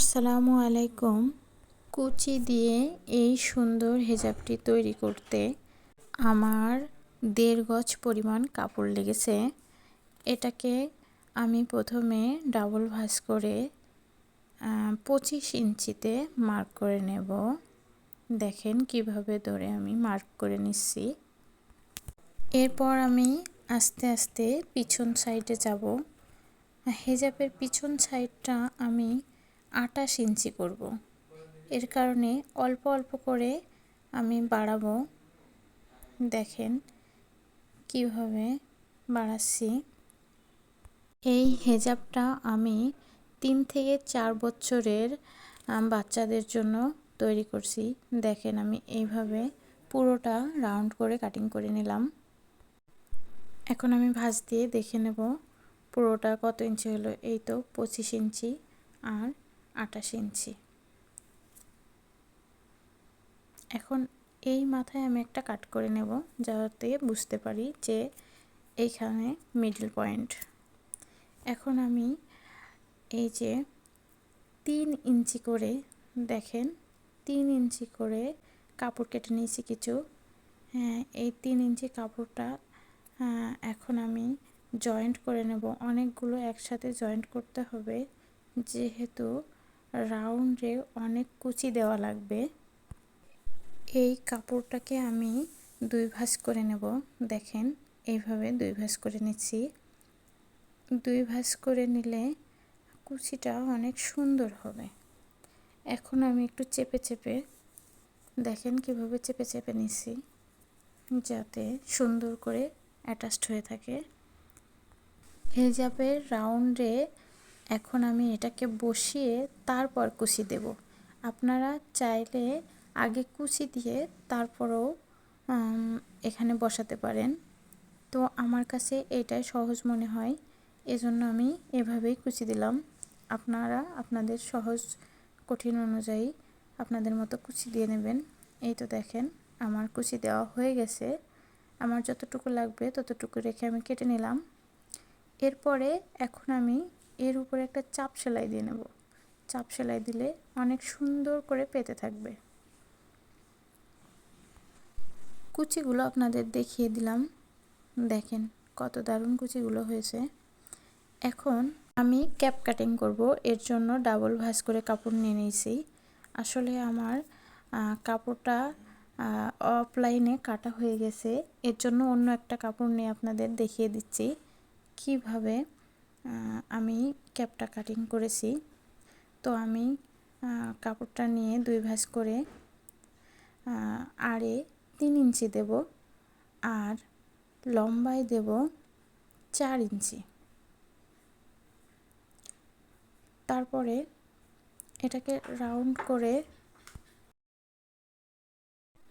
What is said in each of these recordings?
আসসালামু আলাইকুম। কুচি দিয়ে এই সুন্দর হিজাবটি তৈরি করতে আমার 1.5 গজ পরিমাণ কাপড় লেগেছে। এটাকে আমি প্রথমে ডাবল ভাঁজ করে 25 ইঞ্চিতে মার্ক করে নেব। দেখেন কিভাবে ধরে আমি মার্ক করে নিচ্ছি। এরপর আমি আস্তে আস্তে পিছন সাইডে যাব। হিজাবের পিছন সাইডটা আমি 28 ইঞ্চি করব। এর কারণে অল্প অল্প করে আমি বাড়াবো। দেখেন কিভাবে বাড়াচ্ছি। এই হিজাবটা আমি 3 থেকে 4 বছরের বাচ্চাদের জন্য তৈরি করছি। দেখেন আমি এইভাবে পুরোটা রাউন্ড করে কাটিং করে নিলাম। এখন আমি ভাঁজ দিয়ে দেখে নেব পুরোটা কত ইঞ্চি হলো। এই তো 25 ইঞ্চি আর 28 ইঞ্চি। এখন এই মাথায় আমি একটা কাট করে নেব, যাতে বুঝতে পারি যে এইখানে মিডল পয়েন্ট। এখন আমি এই যে 3 ইঞ্চি করে, দেখেন 3 ইঞ্চি করে কাপড় কেটে নিয়েছি কিছু। হ্যাঁ, এই 3 ইঞ্চি কাপড়টা এখন আমি জয়েন্ট করে নেব। অনেকগুলো একসাথে জয়েন্ট করতে হবে, যেহেতু রাউন্ডে অনেক কুচি দেওয়া লাগবে। এই কাপড়টাকে আমি 2 ভাঁজ করে নেব। দেখেন এইভাবে 2 ভাঁজ করে নিচ্ছি। 2 ভাঁজ করে নিলে কুচিটা অনেক সুন্দর হবে। এখন আমি একটু চেপে চেপে, দেখেন কিভাবে চেপে চেপে নিচ্ছি, যাতে সুন্দর করে অ্যাটাচড হয়ে থাকে। হিজাবের রাউন্ডে এখন আমি এটাকে বসিয়ে তারপর কুচি দেব। আপনারা চাইলে আগে কুচি দিয়ে তারপরেও এখানে বসাতে পারেন। তো আমার কাছে এটাই সহজ মনে হয়, এজন্য আমি এভাবেই কুচি দিলাম। আপনারা আপনাদের সহজ কঠিন অনুযায়ী আপনাদের মতো কুচি দিয়ে নেবেন। এই তো দেখেন আমার কুচি দেওয়া হয়ে গেছে। আমার যতটুকু লাগবে ততটুকু রেখে আমি কেটে নিলাম। এরপরে এখন আমি এর উপরে একটা চাপ সেলাই দিয়ে নেব। চাপ সেলাই দিলে অনেক সুন্দর করে পেতে থাকবে। কুচিগুলো আপনাদের দেখিয়ে দিলাম। দেখেন কত দারুণ কুচিগুলো হয়েছে। এখন আমি ক্যাপ কাটিং করব। এর জন্য ডাবল ভাঁজ করে কাপড় নিয়ে নিয়েছি। আসলে আমার কাপড়টা অফলাইনে কাটা হয়ে গেছে, এর জন্য অন্য একটা কাপড় নিয়ে আপনাদের দেখিয়ে দিচ্ছি কিভাবে আমি ক্যাপটা কাটিং করেছি। তো আমি কাপড়টা নিয়ে 2 ভাঁজ করে আড়ে 3 ইঞ্চি দেব আর লম্বায় দেব 4 ইঞ্চি। তারপরে এটাকে রাউন্ড করে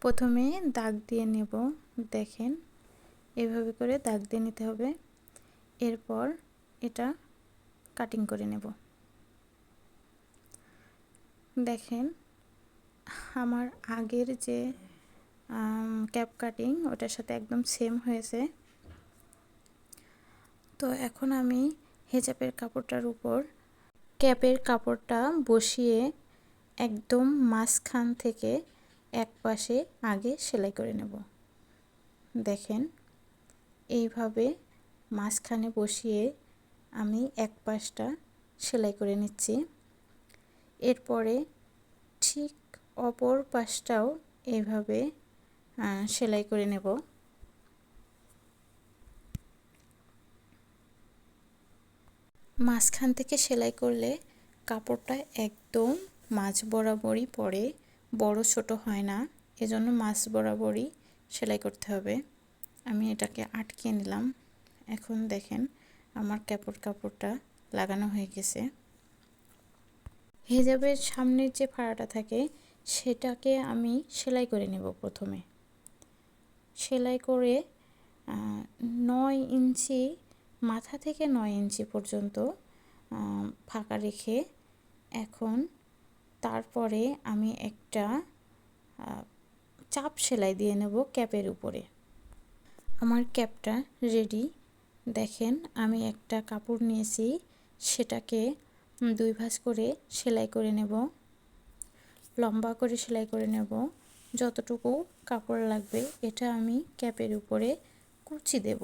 প্রথমে দাগ দিয়ে নেব। দেখেন এভাবে করে দাগ দিয়ে নিতে হবে। এরপর এটা কাটিং করে নেব। দেখেন আমার আগের যে ক্যাপ কাটিং ওটার সাথে একদম সেম হয়েছে। তো এখন আমি হিজাবের কাপড়টার উপর ক্যাপের কাপড়টা বসিয়ে একদম মাঝখান থেকে এক পাশে আগে সেলাই করে নেব। দেখেন এইভাবে মাঝখানে বসিয়ে আমি এক পাশটা সেলাই করে নিচ্ছি। এরপরে ঠিক অপর পাশটাও এইভাবে সেলাই করে নেব। মাঝখান থেকে সেলাই করলে কাপড়টা একদম মাঝ বরাবরই পড়ে, বড় ছোট হয় না, এজন্য মাঝ বরাবরই সেলাই করতে হবে। আমি এটাকে আটকে নিলাম। এখন দেখেন আমার কাপড়টা লাগানো হয়ে গেছে। হিজাবের সামনের যে ফাড়াটা থাকে সেটাকে আমি সেলাই করে নেব। প্রথমে সেলাই করে 9 ইঞ্চি, মাথা থেকে 9 ইঞ্চি পর্যন্ত ফাঁকা রেখে এখন তারপরে আমি একটা চাপ সেলাই দিয়ে নেব ক্যাপের উপরে। আমার ক্যাপটা রেডি। দেখেন আমি একটা কাপড় নিয়েছি, সেটাকে 2 ভাঁজ করে সেলাই করে নেব, লম্বা করে সেলাই করে নেব। যতটুকু কাপড় লাগবে এটা আমি ক্যাপের উপরে কুচি দেব।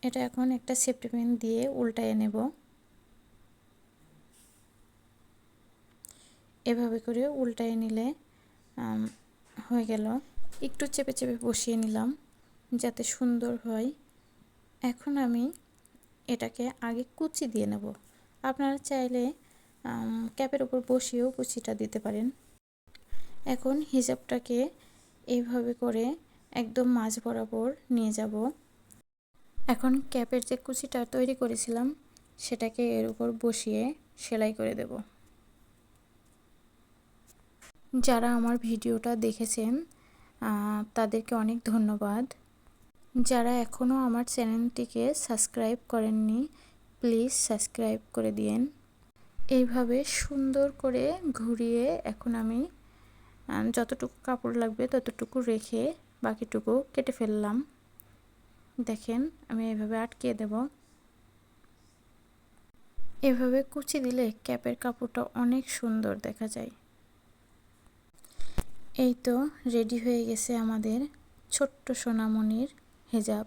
এটা এখন একটা সেফটি পিন দিয়ে উল্টায়ে নেব। এভাবে করে উল্টায়ে নিলে হয়ে গেল। একটু চেপে চেপে বসিয়ে নিলাম যাতে সুন্দর হয়। এখন আমি এটাকে আগে কুচি দিয়ে নেব। আপনারা চাইলে ক্যাপের উপর বসিয়েও কুচিটা দিতে পারেন। এখন হিজাবটাকে এইভাবে করে একদম মাঝ বরাবর নিয়ে যাব। এখন ক্যাপের যে কুচিটা তৈরি করেছিলাম সেটাকে এর উপর বসিয়ে সেলাই করে দেব। যারা আমার ভিডিওটা দেখেছেন তাদেরকে অনেক ধন্যবাদ। যারা এখনও আমার চ্যানেলটিকে সাবস্ক্রাইব করেননি প্লিজ সাবস্ক্রাইব করে দিন। এইভাবে সুন্দর করে ঘুরিয়ে এখন আমি যতটুকু কাপড় লাগবে ততটুকু রেখে বাকিটুকু কেটে ফেললাম। দেখেন আমি এইভাবে আটকে দেব। এভাবে কুচি দিলে ক্যাপের কাপড়টা অনেক সুন্দর দেখা যায়। এই তো রেডি হয়ে গেছে আমাদের ছোট্ট সোনামণির হিজাব।